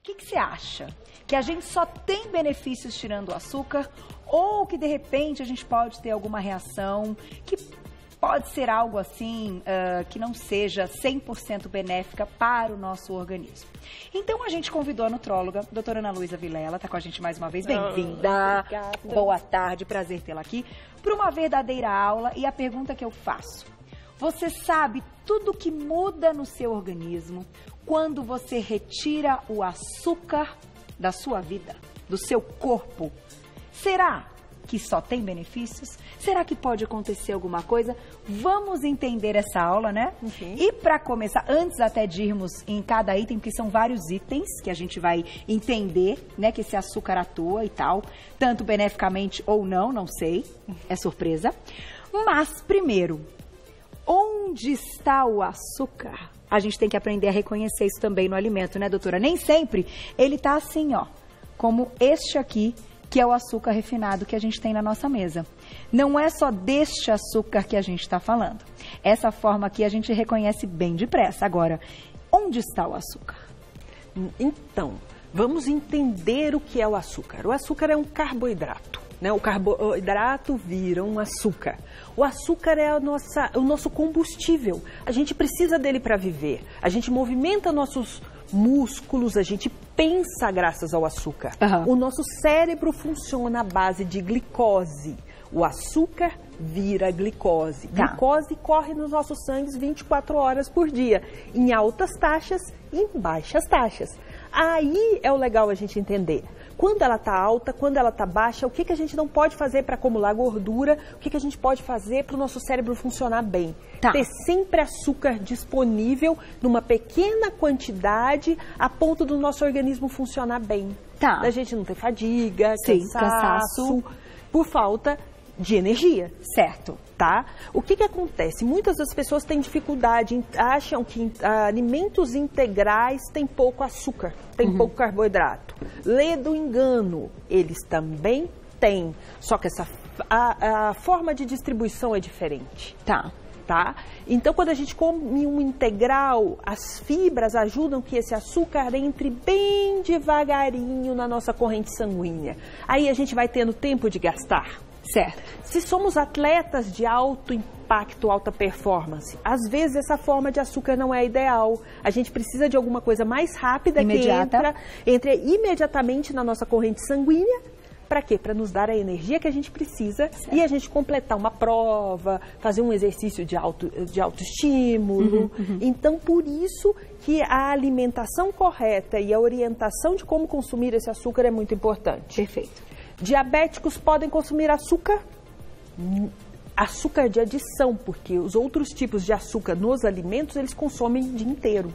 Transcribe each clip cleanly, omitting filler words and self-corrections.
O que você acha? Que a gente só tem benefícios tirando o açúcar ou que de repente a gente pode ter alguma reação que pode ser algo assim que não seja 100% benéfica para o nosso organismo? Então a gente convidou a nutróloga, a doutora Ana Luísa Vilela, está com a gente mais uma vez. Bem-vinda! Boa tarde, prazer tê-la aqui, para uma verdadeira aula. E a pergunta que eu faço: você sabe tudo que muda no seu organismo quando você retira o açúcar da sua vida, do seu corpo? Será que só tem benefícios? Será que pode acontecer alguma coisa? Vamos entender essa aula, né? E para começar, antes até de irmos em cada item, porque são vários itens que a gente vai entender, né? Que esse açúcar atua e tal, tanto beneficamente ou não, não sei, é surpresa. Mas primeiro, onde está o açúcar? A gente tem que aprender a reconhecer isso também no alimento, né, doutora? Nem sempre ele tá assim, ó, como este aqui, que é o açúcar refinado que a gente tem na nossa mesa. Não é só deste açúcar que a gente está falando. Essa forma aqui a gente reconhece bem depressa. Agora, onde está o açúcar? Então, vamos entender o que é o açúcar. O açúcar é um carboidrato, né? O carboidrato vira um açúcar. O açúcar é o nosso combustível. A gente precisa dele para viver. A gente movimenta nossos músculos, a gente pensa graças ao açúcar. O nosso cérebro funciona à base de glicose. O açúcar vira glicose. Glicose corre nos nossos sangues 24 horas por dia, em altas taxas e em baixas taxas. Aí é o legal a gente entender. Quando ela está alta, quando ela está baixa, o que a gente não pode fazer para acumular gordura, o que a gente pode fazer para o nosso cérebro funcionar bem. Ter sempre açúcar disponível numa pequena quantidade a ponto do nosso organismo funcionar bem. Da gente não ter fadiga, cansaço, por falta de energia. Certo. O que acontece? Muitas das pessoas têm dificuldade, acham que alimentos integrais têm pouco açúcar, têm pouco carboidrato. Lê do engano, eles também têm, só que a forma de distribuição é diferente. Então, quando a gente come um integral, as fibras ajudam que esse açúcar entre bem devagarinho na nossa corrente sanguínea. Aí a gente vai tendo tempo de gastar. Certo. Se somos atletas de alto impacto, alta performance, às vezes essa forma de açúcar não é ideal. A gente precisa de alguma coisa mais rápida, imediata, que entre imediatamente na nossa corrente sanguínea. Para quê? Para nos dar a energia que a gente precisa e a gente completar uma prova, fazer um exercício de autoestímulo. Então, por isso que a alimentação correta e a orientação de como consumir esse açúcar é muito importante. Perfeito. Diabéticos podem consumir açúcar? Açúcar de adição, porque os outros tipos de açúcar nos alimentos, eles consomem o dia inteiro.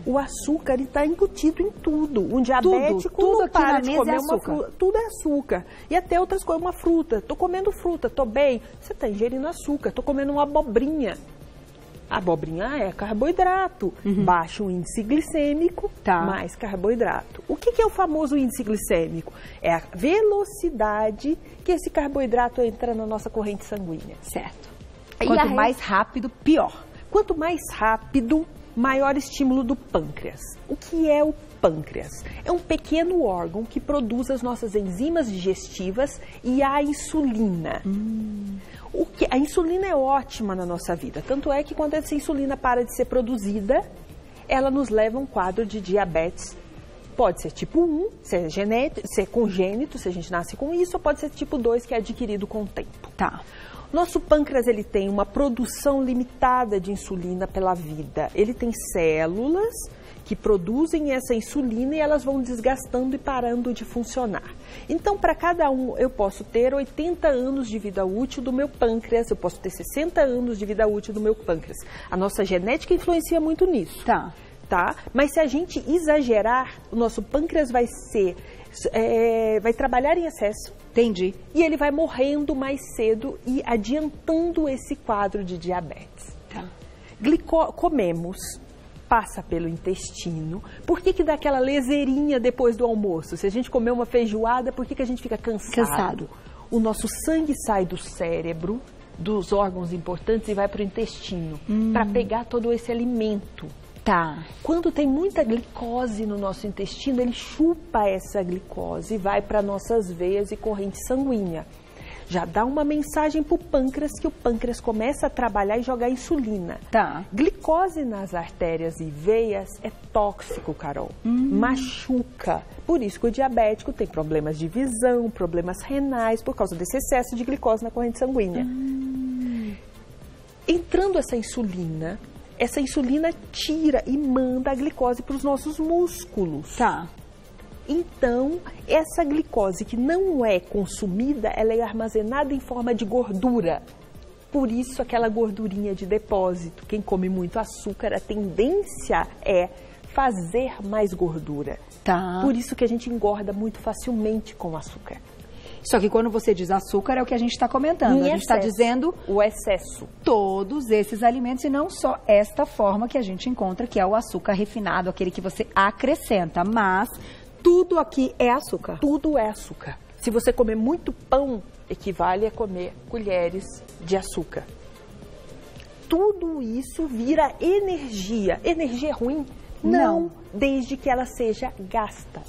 O açúcar está embutido em tudo. Um diabético tudo não para aqui na de comer mesa é uma fruta. Tudo é açúcar. E até outras coisas, uma fruta. Estou comendo fruta, estou bem. Você está ingerindo açúcar. Estou comendo uma abobrinha. A abobrinha é carboidrato, baixo índice glicêmico, mais carboidrato. O que é o famoso índice glicêmico? É a velocidade que esse carboidrato entra na nossa corrente sanguínea. Certo. Quanto mais rápido, pior. Quanto mais rápido, maior estímulo do pâncreas. O que é o pâncreas? É um pequeno órgão que produz as nossas enzimas digestivas e a insulina. A insulina é ótima na nossa vida, tanto é que quando essa insulina para de ser produzida, ela nos leva a um quadro de diabetes. Pode ser tipo 1, ser congênito, se a gente nasce com isso, ou pode ser tipo 2, que é adquirido com o tempo. Nosso pâncreas, ele tem uma produção limitada de insulina pela vida. Ele tem células que produzem essa insulina e elas vão desgastando e parando de funcionar. Então, para cada um, eu posso ter 80 anos de vida útil do meu pâncreas, eu posso ter 60 anos de vida útil do meu pâncreas. A nossa genética influencia muito nisso. Mas se a gente exagerar, o nosso pâncreas vai trabalhar em excesso. Entendi. E ele vai morrendo mais cedo e adiantando esse quadro de diabetes. Comemos, passa pelo intestino. Por que dá aquela leseirinha depois do almoço? Se a gente comer uma feijoada, por que a gente fica cansado? O nosso sangue sai do cérebro, dos órgãos importantes, e vai para o intestino, para pegar todo esse alimento. Tá. Quando tem muita glicose no nosso intestino, ele chupa essa glicose e vai para nossas veias e corrente sanguínea. Já dá uma mensagem para o pâncreas que o pâncreas começa a trabalhar e jogar insulina. Tá. Glicose nas artérias e veias é tóxico, Carol. Machuca. Por isso que o diabético tem problemas de visão, problemas renais, por causa desse excesso de glicose na corrente sanguínea. Entrando essa insulina tira e manda a glicose para os nossos músculos. Tá. Então, essa glicose que não é consumida, ela é armazenada em forma de gordura. Por isso, aquela gordurinha de depósito. Quem come muito açúcar, a tendência é fazer mais gordura. Tá. Por isso que a gente engorda muito facilmente com açúcar. Só que quando você diz açúcar, é o que a gente está comentando. A gente está dizendo o excesso. Todos esses alimentos e não só esta forma que a gente encontra, que é o açúcar refinado, aquele que você acrescenta. Mas tudo aqui é açúcar. Tudo é açúcar. Se você comer muito pão, equivale a comer colheres de açúcar. Tudo isso vira energia. Energia é ruim? Não, desde que ela seja gasta.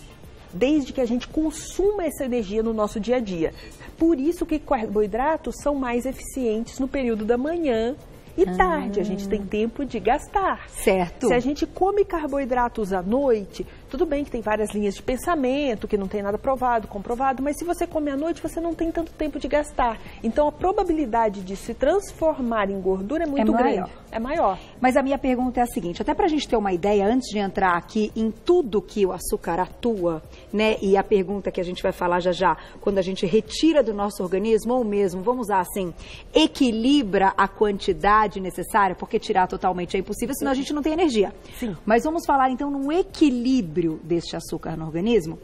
Desde que a gente consuma essa energia no nosso dia a dia. Por isso que carboidratos são mais eficientes no período da manhã e tarde. A gente tem tempo de gastar. Certo. Se a gente come carboidratos à noite, tudo bem que tem várias linhas de pensamento, que não tem nada provado, comprovado, mas se você come à noite, você não tem tanto tempo de gastar. Então, a probabilidade de se transformar em gordura é muito grande. É maior. Mas a minha pergunta é a seguinte, até pra gente ter uma ideia, antes de entrar aqui em tudo que o açúcar atua, né, e a pergunta que a gente vai falar já já, quando a gente retira do nosso organismo, ou mesmo, vamos usar assim, equilibra a quantidade necessária, porque tirar totalmente é impossível, senão a gente não tem energia. Sim. Mas vamos falar então num equilíbrio deste açúcar no organismo.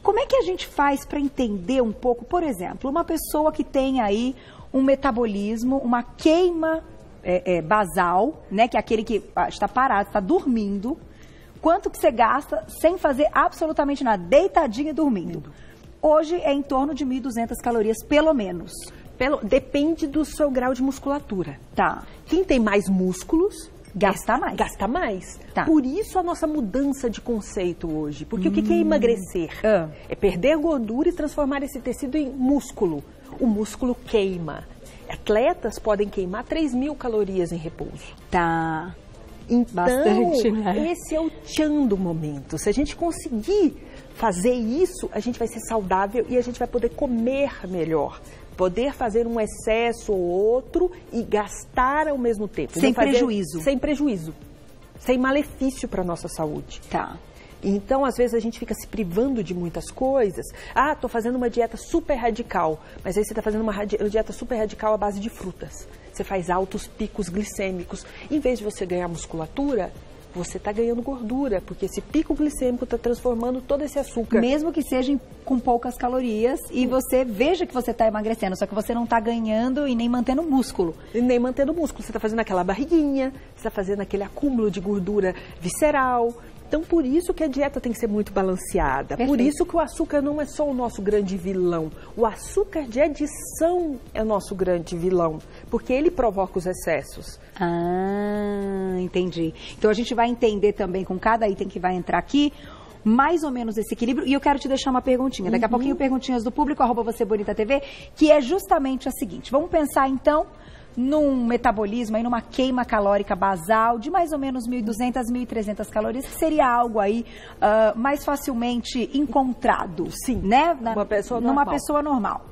Como é que a gente faz para entender um pouco, por exemplo, uma pessoa que tem aí um metabolismo, uma queima basal, né, que é aquele que está parado, está dormindo, quanto que você gasta sem fazer absolutamente nada, deitadinho e dormindo? Hoje é em torno de 1.200 calorias, pelo menos. Depende do seu grau de musculatura. Tá. Quem tem mais músculos gasta mais. Gasta mais. Tá. Por isso a nossa mudança de conceito hoje. Porque o que é emagrecer? É perder a gordura e transformar esse tecido em músculo. O músculo queima. Atletas podem queimar 3.000 calorias em repouso. Tá. Então, bastante, né? Esse é o tchan do momento. Se a gente conseguir fazer isso, a gente vai ser saudável e a gente vai poder comer melhor. Poder fazer um excesso ou outro e gastar ao mesmo tempo. Sem prejuízo. Sem prejuízo. Sem malefício para a nossa saúde. Tá. Então, às vezes, a gente fica se privando de muitas coisas. Ah, estou fazendo uma dieta super radical. Mas aí você está fazendo uma dieta super radical à base de frutas. Você faz altos picos glicêmicos. Em vez de você ganhar musculatura, você está ganhando gordura. Porque esse pico glicêmico está transformando todo esse açúcar. Mesmo que seja com poucas calorias e você veja que você está emagrecendo. Só que você não está ganhando e nem mantendo músculo. E nem mantendo músculo. Você está fazendo aquela barriguinha, você está fazendo aquele acúmulo de gordura visceral. Então, por isso que a dieta tem que ser muito balanceada. Perfeito. Por isso que o açúcar não é só o nosso grande vilão. O açúcar de adição é o nosso grande vilão, porque ele provoca os excessos. Ah, entendi. Então, a gente vai entender também com cada item que vai entrar aqui, mais ou menos esse equilíbrio. E eu quero te deixar uma perguntinha. Daqui a pouquinho, perguntinhas do público, @VocêBonitaTV, que é justamente a seguinte. Vamos pensar, então, num metabolismo, aí numa queima calórica basal de mais ou menos 1.200, 1.300 calorias, que seria algo aí mais facilmente encontrado. Sim, né? Numa pessoa normal.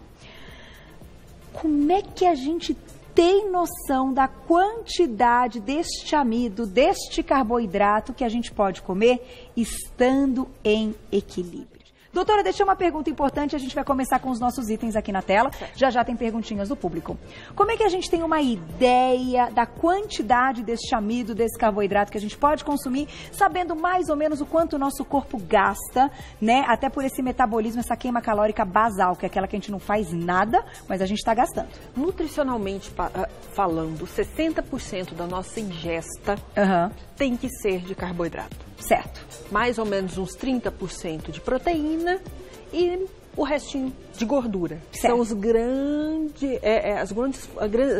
Como é que a gente tem noção da quantidade deste amido, deste carboidrato que a gente pode comer estando em equilíbrio? Doutora, deixa uma pergunta importante, a gente vai começar com os nossos itens aqui na tela. Já já tem perguntinhas do público. Como é que a gente tem uma ideia da quantidade deste amido, desse carboidrato que a gente pode consumir, sabendo mais ou menos o quanto o nosso corpo gasta, né? Até por esse metabolismo, essa queima calórica basal, que é aquela que a gente não faz nada, mas a gente está gastando. Nutricionalmente falando, 60% da nossa ingesta tem que ser de carboidrato. Certo. Mais ou menos uns 30% de proteína e o restinho de gordura. Certo. São as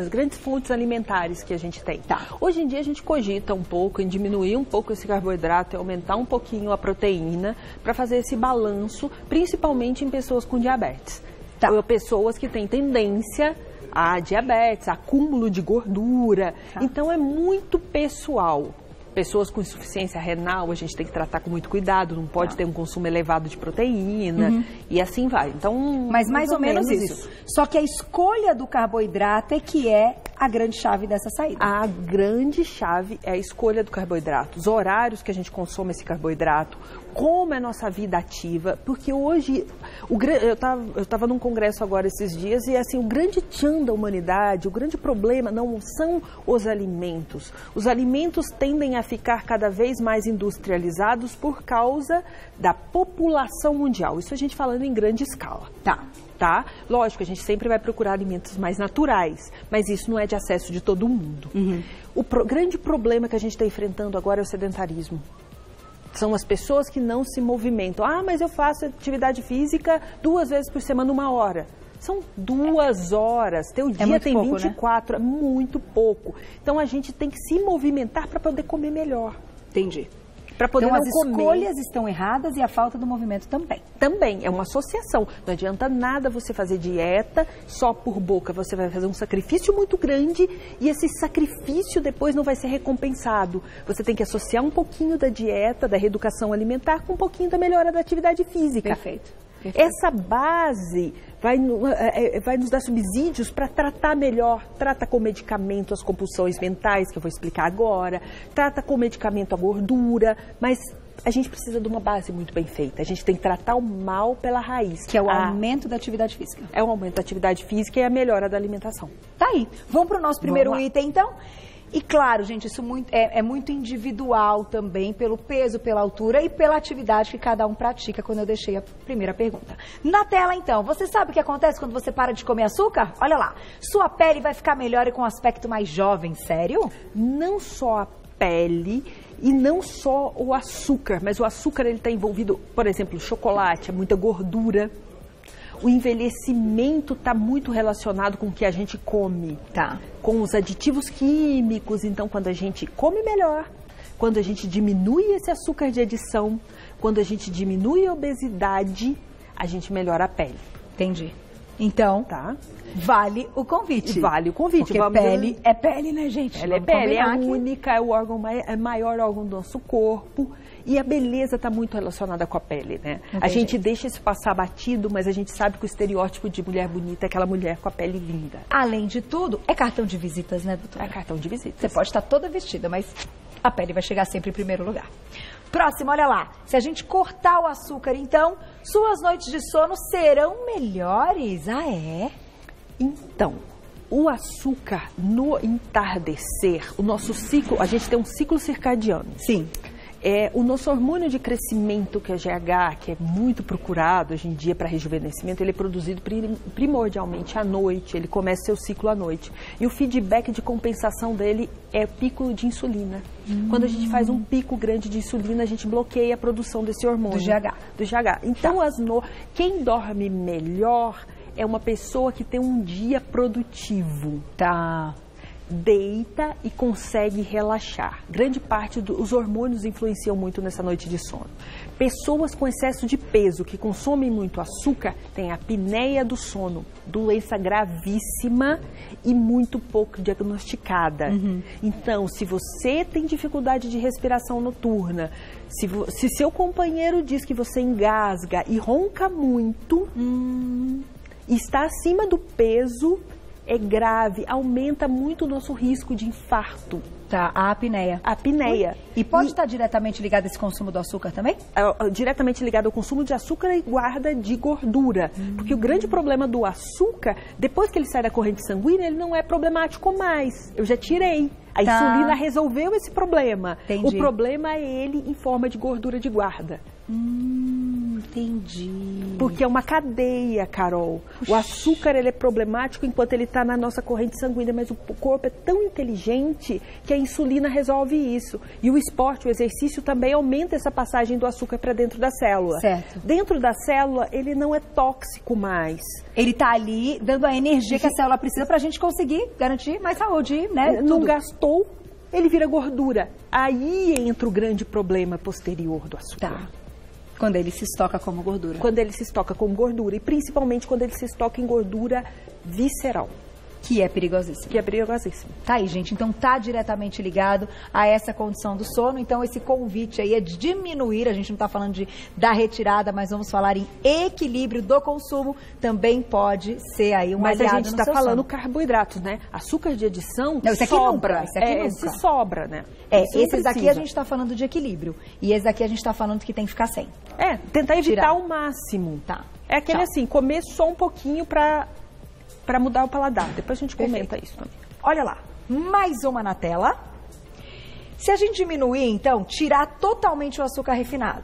grandes fontes alimentares que a gente tem. Tá. Hoje em dia a gente cogita um pouco em diminuir um pouco esse carboidrato e aumentar um pouquinho a proteína para fazer esse balanço, principalmente em pessoas com diabetes. Tá. Ou pessoas que têm tendência a diabetes, acúmulo de gordura. Tá. Então é muito pessoal. Pessoas com insuficiência renal, a gente tem que tratar com muito cuidado, não pode ter um consumo elevado de proteína e assim vai. Então, mas mais ou menos isso. Só que a escolha do carboidrato é que é a grande chave dessa saída. A grande chave é a escolha do carboidrato, os horários que a gente consome esse carboidrato, como é a nossa vida ativa, porque hoje, eu estava num congresso agora esses dias e assim, o grande tchan da humanidade, o grande problema não são os alimentos. Os alimentos tendem a ficar cada vez mais industrializados por causa da população mundial. Isso a gente falando em grande escala. Tá? Lógico, a gente sempre vai procurar alimentos mais naturais, mas isso não é de acesso de todo mundo. O grande problema que a gente está enfrentando agora é o sedentarismo. São as pessoas que não se movimentam. Ah, mas eu faço atividade física 2 vezes por semana, 1 hora. São 2 horas. Teu dia tem pouco, 24, né? É muito pouco. Então a gente tem que se movimentar para poder comer melhor. Entendi. Para poder então, não comer. As escolhas estão erradas e a falta do movimento também. Também, é uma associação. Não adianta nada você fazer dieta só por boca. Você vai fazer um sacrifício muito grande e esse sacrifício depois não vai ser recompensado. Você tem que associar um pouquinho da dieta, da reeducação alimentar com um pouquinho da melhora da atividade física. Perfeito. Essa base vai nos dar subsídios para tratar melhor, trata com medicamento as compulsões mentais, que eu vou explicar agora, trata com medicamento a gordura, mas a gente precisa de uma base muito bem feita. A gente tem que tratar o mal pela raiz. Que é o aumento da atividade física. É o aumento da atividade física e a melhora da alimentação. Tá aí. Vamos para o nosso primeiro item, então? E claro, gente, isso é muito individual também, pelo peso, pela altura e pela atividade que cada um pratica, quando eu deixei a primeira pergunta. Na tela, então, você sabe o que acontece quando você para de comer açúcar? Olha lá, sua pele vai ficar melhor e com um aspecto mais jovem, sério? Não só a pele e não só o açúcar, mas o açúcar ele está envolvido, por exemplo, o chocolate, é muita gordura. O envelhecimento está muito relacionado com o que a gente come, com os aditivos químicos. Então, quando a gente come melhor, quando a gente diminui esse açúcar de adição, quando a gente diminui a obesidade, a gente melhora a pele. Entendi. Então, vale o convite. Vale o convite. Porque pele é pele, né, gente? Ela é pele, é única, é o órgão maior órgão do nosso corpo. E a beleza está muito relacionada com a pele, né? Entendi. A gente deixa isso passar batido, mas a gente sabe que o estereótipo de mulher bonita é aquela mulher com a pele linda. Além de tudo, é cartão de visitas, né, doutora? É cartão de visitas. Você pode estar toda vestida, mas a pele vai chegar sempre em primeiro lugar. Próximo, olha lá. Se a gente cortar o açúcar, então, suas noites de sono serão melhores? Ah, é? Então, o açúcar no entardecer, o nosso ciclo, a gente tem um ciclo circadiano. Sim. O nosso hormônio de crescimento, que é GH, que é muito procurado hoje em dia para rejuvenescimento, ele é produzido primordialmente à noite, ele começa seu ciclo à noite. E o feedback de compensação dele é pico de insulina. Quando a gente faz um pico grande de insulina, a gente bloqueia a produção desse hormônio. Do GH. Então, quem dorme melhor é uma pessoa que tem um dia produtivo. Deita e consegue relaxar. Grande parte dos hormônios influenciam muito nessa noite de sono. Pessoas com excesso de peso, que consomem muito açúcar, têm a apneia do sono, doença gravíssima e muito pouco diagnosticada. Então, se você tem dificuldade de respiração noturna, se seu companheiro diz que você engasga e ronca muito, e está acima do peso, é grave, aumenta muito o nosso risco de infarto. A apneia. A apneia. E pode estar diretamente ligado a esse consumo do açúcar também? Diretamente ligado ao consumo de açúcar e guarda de gordura. Porque o grande problema do açúcar, depois que ele sai da corrente sanguínea, ele não é problemático mais. Eu já tirei. A insulina resolveu esse problema. Entendi. O problema é ele em forma de gordura de guarda. Entendi. Porque é uma cadeia, Carol. O açúcar ele é problemático enquanto ele está na nossa corrente sanguínea, mas o corpo é tão inteligente que a insulina resolve isso. E o esporte, o exercício também aumenta essa passagem do açúcar para dentro da célula. Certo. Dentro da célula, ele não é tóxico mais. Ele tá ali dando a energia que a célula precisa para a gente conseguir garantir mais saúde, né? Não Tudo. gastou, ele vira gordura. Aí entra o grande problema posterior do açúcar. Tá. Quando ele se estoca como gordura. Quando ele se estoca como gordura e principalmente quando ele se estoca em gordura visceral. Que é perigosíssimo. Que é perigosíssimo. Tá aí, gente. Então tá diretamente ligado a essa condição do sono. Então esse convite aí é de diminuir, a gente não tá falando da retirada, mas vamos falar em equilíbrio do consumo. Também pode ser aí um aliado no seu sono. Mas a gente tá falando carboidratos, né? Açúcar de adição não, isso aqui sobra. Nunca. Isso aqui nunca. Esse sobra, né? Esses daqui a gente tá falando de equilíbrio. E esse daqui a gente tá falando que tem que ficar sem. Tentar evitar ao máximo. Tá. É aquele assim, comer só um pouquinho para mudar o paladar. Depois a gente comenta isso também. Olha lá, mais uma na tela. Se a gente diminuir, então, tirar totalmente o açúcar refinado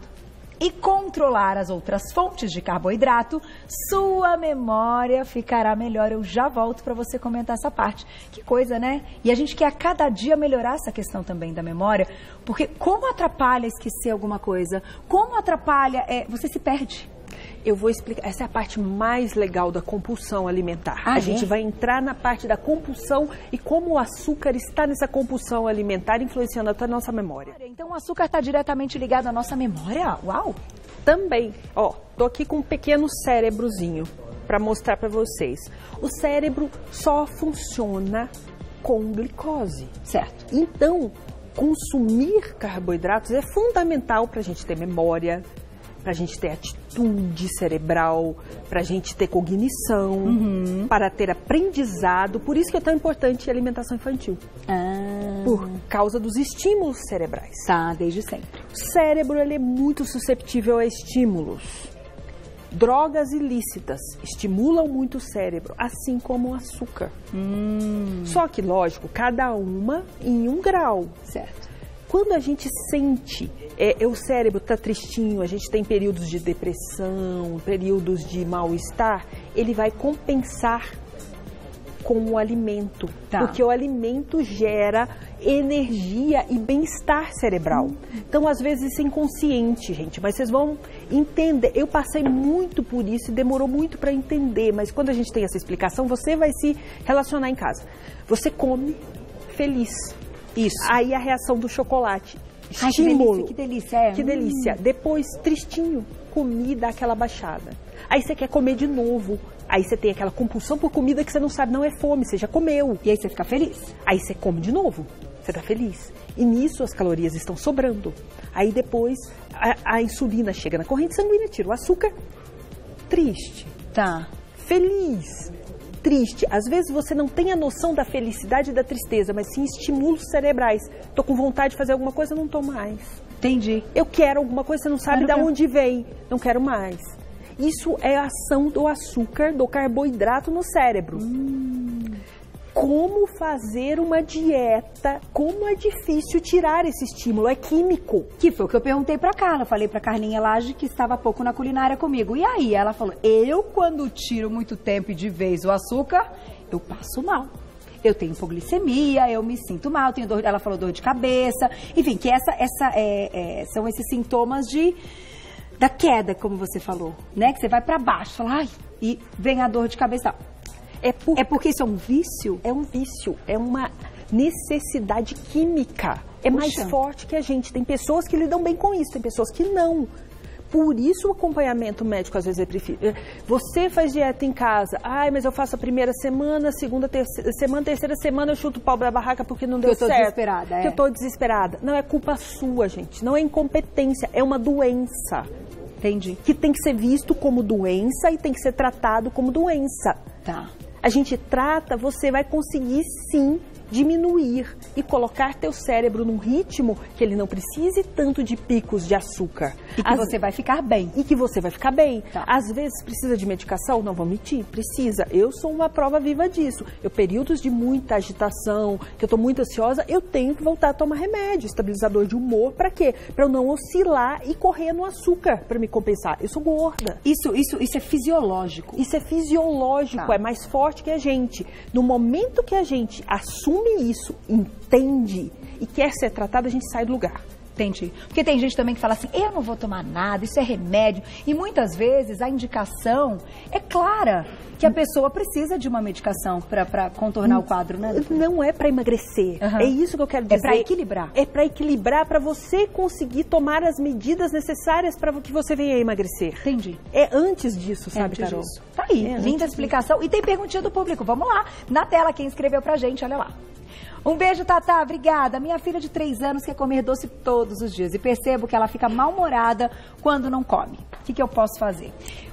e controlar as outras fontes de carboidrato, sua memória ficará melhor. Eu já volto para você comentar essa parte. Que coisa, né? E a gente quer a cada dia melhorar essa questão também da memória, porque como atrapalha esquecer alguma coisa? Como atrapalha, você se perde. Eu vou explicar, essa é a parte mais legal da compulsão alimentar. A gente vai entrar na parte da compulsão e como o açúcar está nessa compulsão alimentar influenciando até a nossa memória. Então o açúcar está diretamente ligado à nossa memória? Uau! Também. Tô aqui com um pequeno cérebrozinho para mostrar para vocês. O cérebro só funciona com glicose. Certo. Então, consumir carboidratos é fundamental para a gente ter memória, para a gente ter atitude cerebral, para a gente ter cognição, para ter aprendizado. Por isso que é tão importante a alimentação infantil. Por causa dos estímulos cerebrais. Tá, desde sempre. O cérebro ele é muito suscetível a estímulos. Drogas ilícitas estimulam muito o cérebro, assim como o açúcar. Só que, lógico, cada uma em um grau. Certo. Quando a gente sente, o cérebro está tristinho, a gente tem períodos de depressão, períodos de mal-estar, ele vai compensar com o alimento. Tá. Porque o alimento gera energia e bem-estar cerebral. Então, às vezes, isso é inconsciente, gente, mas vocês vão entender. Eu passei muito por isso e demorou muito para entender, mas quando a gente tem essa explicação, você vai se relacionar em casa. Você come feliz. Isso. Aí a reação do chocolate. Estímulo. Que delícia. Que delícia. Depois, tristinho, comi, dá aquela baixada. Aí você quer comer de novo. Aí você tem aquela compulsão por comida que você não sabe, não é fome, você já comeu. E aí você fica feliz. Aí você come de novo, você tá feliz. E nisso as calorias estão sobrando. Aí depois a insulina chega na corrente sanguínea, tira o açúcar. Triste. Tá. Feliz. Triste. Às vezes você não tem a noção da felicidade e da tristeza, mas sim estímulos cerebrais. Tô com vontade de fazer alguma coisa, não tô mais. Entendi. Eu quero alguma coisa, você não sabe de onde vem. Não quero mais. Isso é a ação do açúcar, do carboidrato no cérebro. Como fazer uma dieta, como é difícil tirar esse estímulo, é químico. Que foi o que eu perguntei pra Carla, eu falei pra Carlinha Laje que estava há pouco na culinária comigo. E aí ela falou, eu quando tiro muito tempo e de vez o açúcar, eu passo mal. Eu tenho hipoglicemia, eu me sinto mal, tenho dor, ela falou dor de cabeça, enfim, que são esses sintomas da queda, como você falou, né? Que você vai pra baixo, fala, ai, e vem a dor de cabeça. É porque isso é um vício? É um vício, é uma necessidade química. É mais forte que a gente. Tem pessoas que lidam bem com isso, tem pessoas que não. Por isso o acompanhamento médico às vezes é preferido. Você faz dieta em casa, mas eu faço a primeira semana, segunda, terceira semana eu chuto o pau da barraca porque não deu certo. Eu tô desesperada, Porque eu tô desesperada. Não é culpa sua, gente. Não é incompetência, é uma doença. Entendi. Que tem que ser visto como doença e tem que ser tratado como doença. Tá. A gente trata, você vai conseguir sim diminuir e colocar teu cérebro num ritmo que ele não precise tanto de picos de açúcar. E que você vai ficar bem. E que você vai ficar bem. Tá. Às vezes precisa de medicação? Não vou mentir, precisa. Eu sou uma prova viva disso. Períodos de muita agitação, que eu estou muito ansiosa, eu tenho que voltar a tomar remédio, estabilizador de humor, para quê? Para eu não oscilar e correr no açúcar, para me compensar. Eu sou gorda. Isso é fisiológico. Isso é fisiológico, Tá. é mais forte que a gente. No momento que a gente assume isso, entende e quer ser tratado, a gente sai do lugar. Entendi. Porque tem gente também que fala assim, eu não vou tomar nada, isso é remédio. E muitas vezes a indicação é clara, que a pessoa precisa de uma medicação para contornar o quadro, né? Não é para emagrecer. Uhum. É isso que eu quero dizer. É para equilibrar. É para equilibrar, para você conseguir tomar as medidas necessárias para que você venha a emagrecer. Entendi. É antes disso, sabe, Antes Carol? disso. Tá aí, linda explicação. E tem perguntinha do público. Vamos lá. Na tela, quem escreveu pra gente, olha lá. Um beijo, Tatá, obrigada. Minha filha de 3 anos quer comer doce todos os dias e percebo que ela fica mal-humorada quando não come. O que eu posso fazer?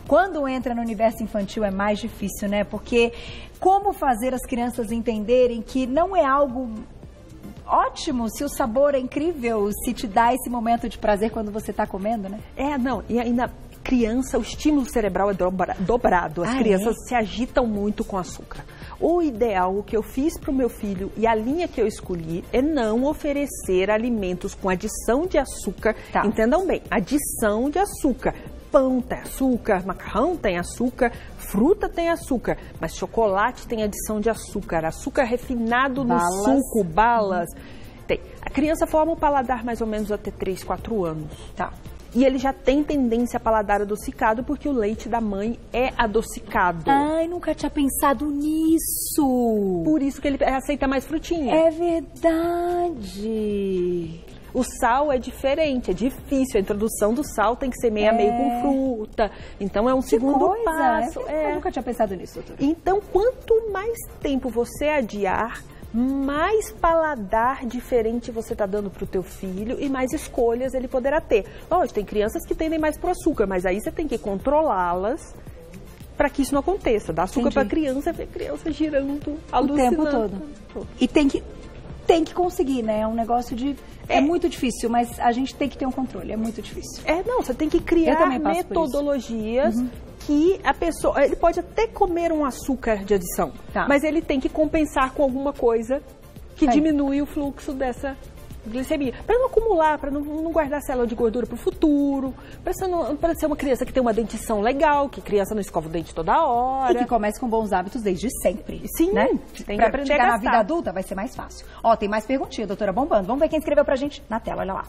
Quando entra no universo infantil é mais difícil, né? Porque como fazer as crianças entenderem que não é algo ótimo se o sabor é incrível, se te dá esse momento de prazer quando você está comendo, né? Não, e ainda criança, o estímulo cerebral é dobrado. As crianças se agitam muito com açúcar. O ideal, o que eu fiz para o meu filho e a linha que eu escolhi é não oferecer alimentos com adição de açúcar. Tá. Entendam bem, adição de açúcar. Pão tem açúcar, macarrão tem açúcar, fruta tem açúcar, mas chocolate tem adição de açúcar, açúcar refinado no suco, balas. Tem. A criança forma o paladar mais ou menos até 3, 4 anos. Tá. E ele já tem tendência a paladar adocicado porque o leite da mãe é adocicado. Ai, nunca tinha pensado nisso. Por isso que ele aceita mais frutinha. É verdade. O sal é diferente, é difícil. A introdução do sal tem que ser meio a meio com fruta. Então é um segundo passo. Eu nunca tinha pensado nisso, doutora. Então, quanto mais tempo você adiar, mais paladar diferente você está dando para o teu filho e mais escolhas ele poderá ter. Lógico, tem crianças que tendem mais para o açúcar, mas aí você tem que controlá-las para que isso não aconteça. Dar açúcar para a criança, ver a criança girando, alucinando. O tempo todo. E tem que conseguir, né? É um negócio de... É muito difícil, mas a gente tem que ter um controle, é muito difícil. Não, você tem que criar metodologias que a pessoa... Ele pode até comer um açúcar de adição, mas ele tem que compensar com alguma coisa que diminui o fluxo dessa glicemia. Para não acumular, para não guardar célula de gordura para o futuro, para ser uma criança que tem uma dentição legal, que criança não escova o dente toda hora. E que comece com bons hábitos desde sempre. Sim, né? Tem que aprender chegar a na vida adulta vai ser mais fácil. Ó, tem mais perguntinha, doutora Bombando. Vamos ver quem escreveu pra gente na tela, olha lá.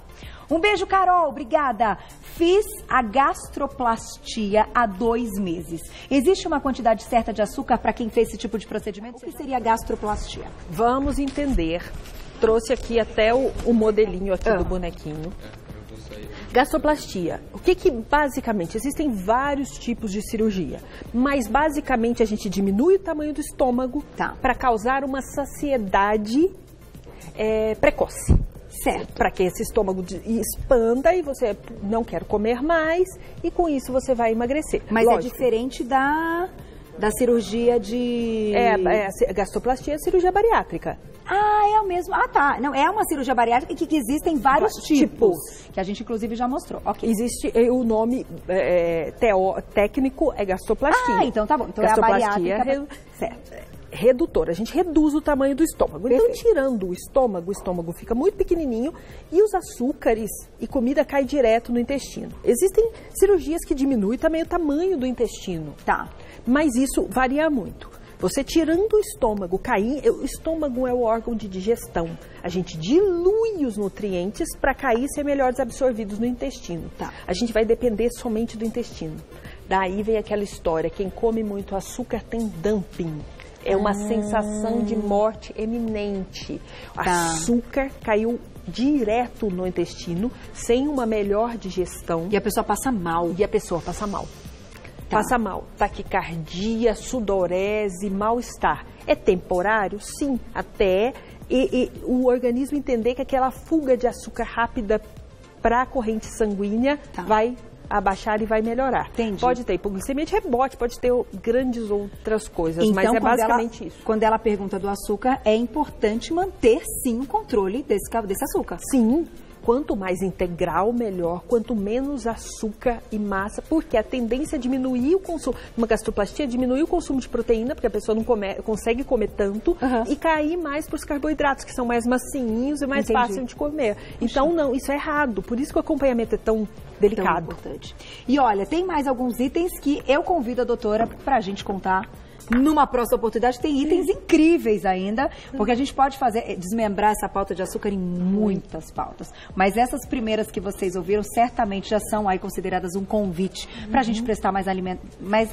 Um beijo, Carol, obrigada. Fiz a gastroplastia há 2 meses. Existe uma quantidade certa de açúcar para quem fez esse tipo de procedimento? O que seria a gastroplastia? Vamos entender. Trouxe aqui até o modelinho aqui do bonequinho. Gastroplastia. O que basicamente, existem vários tipos de cirurgia, mas basicamente a gente diminui o tamanho do estômago para causar uma saciedade precoce. Certo. Para que esse estômago expanda e você não quer comer mais e com isso você vai emagrecer. Mas lógico, é diferente da cirurgia de... A gastroplastia é cirurgia bariátrica. É o mesmo. Tá. Não, é uma cirurgia bariátrica que existem vários tipos. Que a gente, inclusive, já mostrou. Ok. Existe o nome técnico é gastroplastia. Então tá bom. Então gastroplastia é a bariátrica. Certo. Redutora. A gente reduz o tamanho do estômago. Então, tirando o estômago fica muito pequenininho e os açúcares e comida cai direto no intestino. Existem cirurgias que diminuem também o tamanho do intestino. Mas isso varia muito. Você tirando o estômago, o estômago é o órgão de digestão. A gente dilui os nutrientes para cair e ser melhores absorvidos no intestino. A gente vai depender somente do intestino. Daí vem aquela história, quem come muito açúcar tem dumping. É uma sensação de morte eminente. Açúcar caiu direto no intestino, sem uma melhor digestão. E a pessoa passa mal. Passa mal, taquicardia, sudorese, mal-estar. É temporário? Sim, até o organismo entender que aquela fuga de açúcar rápida para a corrente sanguínea vai a baixar e vai melhorar. Entendi. Pode ter hipoglicemia de rebote, pode ter grandes outras coisas, então, mas é basicamente isso. Quando ela pergunta do açúcar, é importante manter, sim, o controle desse açúcar. Sim. Quanto mais integral, melhor. Quanto menos açúcar e massa, porque a tendência é diminuir o consumo. Uma gastroplastia diminui o consumo de proteína, porque a pessoa não consegue comer tanto, e cair mais para os carboidratos, que são mais macinhos e mais fáceis de comer. Então, não, isso é errado. Por isso que o acompanhamento é tão delicado. Tão importante. E olha, tem mais alguns itens que eu convido a doutora para a gente contar. Numa próxima oportunidade, tem itens incríveis ainda, porque a gente pode desmembrar essa pauta de açúcar em muitas pautas. Mas essas primeiras que vocês ouviram, certamente já são aí consideradas um convite para a gente prestar mais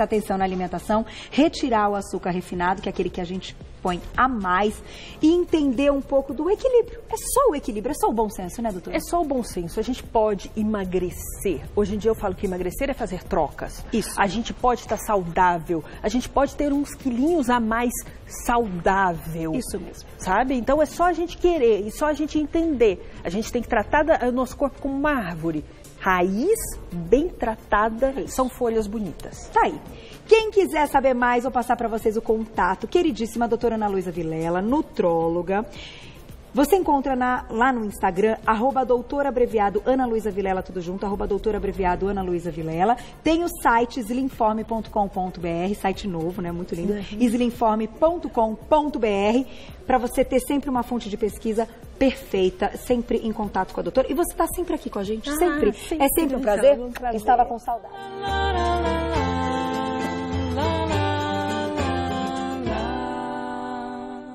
atenção na alimentação, retirar o açúcar refinado, que é aquele que a gente põe a mais, e entender um pouco do equilíbrio. É só o equilíbrio, é só o bom senso, né, doutora? É só o bom senso. A gente pode emagrecer. Hoje em dia eu falo que emagrecer é fazer trocas. Isso. A gente pode estar saudável. A gente pode ter uns quilinhos a mais saudável. Isso mesmo. Sabe? Então é só a gente querer e só a gente entender. A gente tem que tratar o nosso corpo como uma árvore. Raiz bem tratada são folhas bonitas. Tá aí. Quem quiser saber mais, vou passar para vocês o contato. Queridíssima doutora Ana Luísa Vilela, nutróloga. Você encontra lá no Instagram, @doutorabreviado Ana Luísa Vilela, tudo junto, @doutorabreviado Ana Luísa Vilela. Tem o site slimforme.com.br, site novo, né? Muito lindo. slimforme.com.br, para você ter sempre uma fonte de pesquisa perfeita, sempre em contato com a doutora. E você está sempre aqui com a gente, sempre. É sempre um prazer. Estava com saudade.